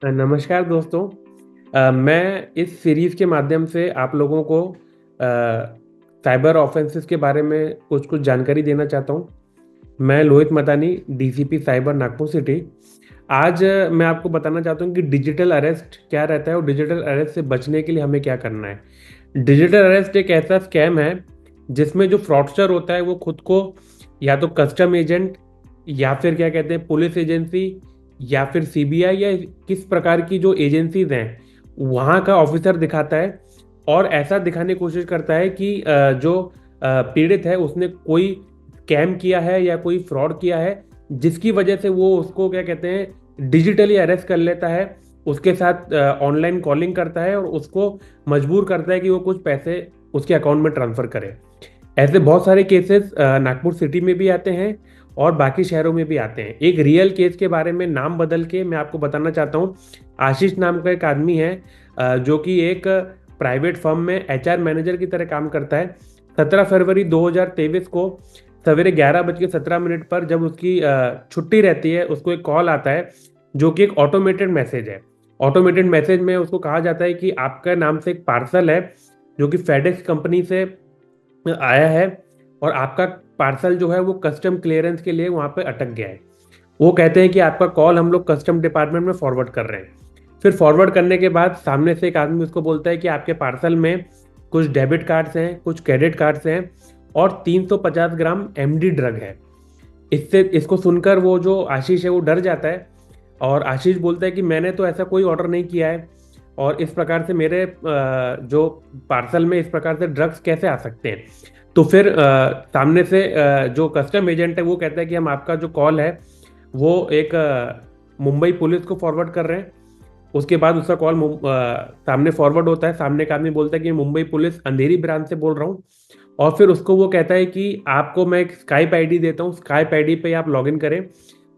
नमस्कार दोस्तों। मैं इस सीरीज़ के माध्यम से आप लोगों को साइबर ऑफेंसेस के बारे में कुछ कुछ जानकारी देना चाहता हूँ। मैं Lohit मतानी, DCP cyber Nagpur city. आज मैं आपको बताना चाहता हूँ कि डिजिटल अरेस्ट क्या रहता है और डिजिटल अरेस्ट से बचने के लिए हमें क्या करना है। डिजिटल अरेस्ट एक ऐसा स्कैम है जिसमें जो फ्रॉडस्टर होता है वो खुद को या तो कस्टम एजेंट या फिर क्या कहते हैं पुलिस एजेंसी या फिर सीबीआई या किस प्रकार की जो एजेंसीज हैं वहाँ का ऑफिसर दिखाता है और ऐसा दिखाने की कोशिश करता है कि जो पीड़ित है उसने कोई स्कैम किया है या कोई फ्रॉड किया है जिसकी वजह से वो उसको क्या कहते हैं डिजिटली अरेस्ट कर लेता है, उसके साथ ऑनलाइन कॉलिंग करता है और उसको मजबूर करता है कि वो कुछ पैसे उसके अकाउंट में ट्रांसफर करे। ऐसे बहुत सारे केसेस नागपुर सिटी में भी आते हैं और बाकी शहरों में भी आते हैं। एक रियल केस के बारे में नाम बदल के मैं आपको बताना चाहता हूँ। आशीष नाम का एक आदमी है जो कि एक प्राइवेट फर्म में एचआर मैनेजर की तरह काम करता है। 17 फरवरी 2023 को सवेरे 11:17 पर जब उसकी छुट्टी रहती है उसको एक कॉल आता है जो कि एक ऑटोमेटेड मैसेज है। ऑटोमेटेड मैसेज में उसको कहा जाता है कि आपका नाम से एक पार्सल है जो कि फेडेक्स कंपनी से आया है और आपका पार्सल जो है वो कस्टम क्लियरेंस के लिए वहाँ पे अटक गया है। वो कहते हैं कि आपका कॉल हम लोग कस्टम डिपार्टमेंट में फॉरवर्ड कर रहे हैं। फिर फॉरवर्ड करने के बाद सामने से एक आदमी उसको बोलता है कि आपके पार्सल में कुछ डेबिट कार्ड्स हैं, कुछ क्रेडिट कार्ड्स हैं और 350 ग्राम एमडी ड्रग है। इसको सुनकर वो जो आशीष है वो डर जाता है और आशीष बोलता है कि मैंने तो ऐसा कोई ऑर्डर नहीं किया है और इस प्रकार से मेरे जो पार्सल में इस प्रकार से ड्रग्स कैसे आ सकते हैं। तो फिर सामने से जो कस्टम एजेंट है वो कहता है कि हम आपका जो कॉल है वो एक मुंबई पुलिस को फॉरवर्ड कर रहे हैं। उसके बाद उसका कॉल सामने फॉरवर्ड होता है। सामने का आदमी बोलता है कि मुंबई पुलिस अंधेरी ब्रांच से बोल रहा हूँ और फिर उसको वो कहता है कि आपको मैं एक स्काइप आईडी देता हूँ, स्काइप आईडी पे आप लॉगिन करें।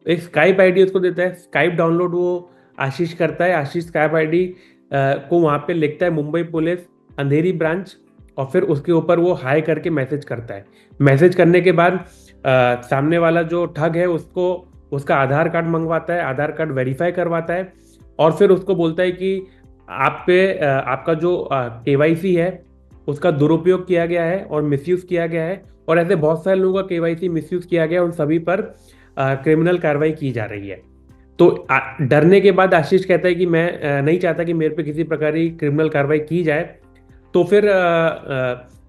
एक स्काइप आईडी उसको देता है, स्काइप डाउनलोड वो आशीष करता है। आशीष स्काइप आईडी को वहाँ पे लिखता है मुंबई पुलिस अंधेरी ब्रांच और फिर उसके ऊपर वो हाई करके मैसेज करता है। मैसेज करने के बाद सामने वाला जो ठग है उसको उसका आधार कार्ड मंगवाता है, आधार कार्ड वेरीफाई करवाता है और फिर उसको बोलता है कि आप पे आपका जो केवाईसी है उसका दुरुपयोग किया गया है और मिसयूज किया गया है और ऐसे बहुत सारे लोगों का केवाईसी मिसयूज किया गया है, उन सभी पर क्रिमिनल कार्रवाई की जा रही है। तो डरने के बाद आशीष कहता है कि मैं नहीं चाहता कि मेरे पे किसी प्रकार की क्रिमिनल कार्रवाई की जाए। तो फिर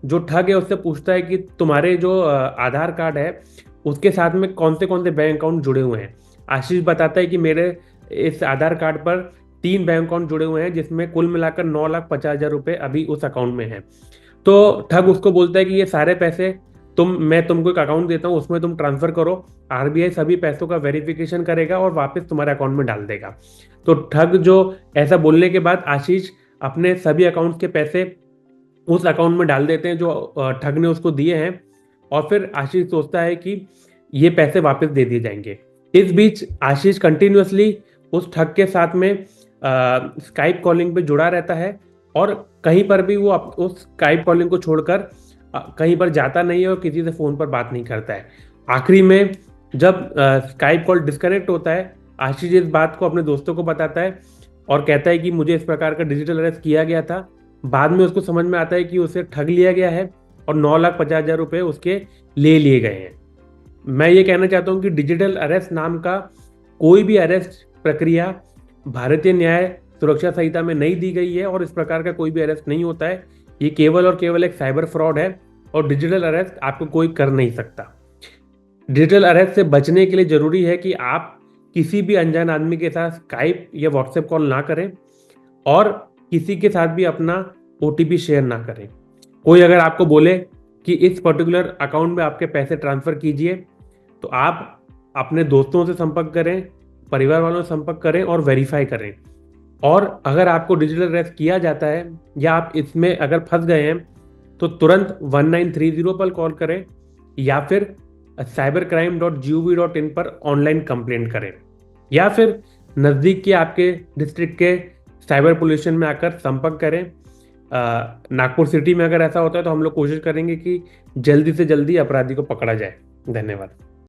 जो ठग है उससे पूछता है कि तुम्हारे जो आधार कार्ड है उसके साथ में कौन से बैंक अकाउंट जुड़े हुए हैं। आशीष बताता है कि मेरे इस आधार कार्ड पर 3 बैंक अकाउंट जुड़े हुए हैं जिसमें कुल मिलाकर 9,50,000 रुपए अभी उस अकाउंट में है। तो ठग उसको बोलता है कि ये सारे पैसे मैं तुमको एक अकाउंट देता हूँ उसमें तुम ट्रांसफर करो, आरबीआई सभी पैसों का वेरिफिकेशन करेगा और वापस तुम्हारे अकाउंट में डाल देगा। तो ठग जो ऐसा बोलने के बाद आशीष अपने सभी अकाउंट्स के पैसे उस अकाउंट में डाल देते हैं जो ठग ने उसको दिए हैं और फिर आशीष सोचता है कि ये पैसे वापस दे दिए जाएंगे। इस बीच आशीष कंटिन्यूअसली उस ठग के साथ में स्काइप कॉलिंग पे जुड़ा रहता है और कहीं पर भी वो उस स्काइप कॉलिंग को छोड़कर कहीं पर जाता नहीं है और किसी से फोन पर बात नहीं करता है। आखिरी में जब स्काइप कॉल डिस्कनेक्ट होता है आशीष इस बात को अपने दोस्तों को बताता है और कहता है कि मुझे इस प्रकार का डिजिटल अरेस्ट किया गया था। बाद में उसको समझ में आता है कि उसे ठग लिया गया है और 9,50,000 रुपए उसके ले लिए गए हैं। मैं ये कहना चाहता हूँ कि डिजिटल अरेस्ट नाम का कोई भी अरेस्ट प्रक्रिया भारतीय न्याय सुरक्षा संहिता में नहीं दी गई है और इस प्रकार का कोई भी अरेस्ट नहीं होता है। ये केवल और केवल एक साइबर फ्रॉड है और डिजिटल अरेस्ट आपको कोई कर नहीं सकता। डिजिटल अरेस्ट से बचने के लिए जरूरी है कि आप किसी भी अनजान आदमी के साथ स्काइप या व्हाट्सएप कॉल ना करें और किसी के साथ भी अपना ओटीपी शेयर ना करें। कोई अगर आपको बोले कि इस पर्टिकुलर अकाउंट में आपके पैसे ट्रांसफर कीजिए तो आप अपने दोस्तों से संपर्क करें, परिवार वालों से संपर्क करें और वेरीफाई करें। और अगर आपको डिजिटल अरेस्ट किया जाता है या आप इसमें अगर फंस गए हैं तो तुरंत 1930 पर कॉल करें या फिर cybercrime.gov.in पर ऑनलाइन कंप्लेंट करें या फिर नज़दीक के आपके डिस्ट्रिक्ट के साइबर पुलिस स्टेशन में आकर संपर्क करें। नागपुर सिटी में अगर ऐसा होता है तो हम लोग कोशिश करेंगे कि जल्दी से जल्दी अपराधी को पकड़ा जाए। धन्यवाद।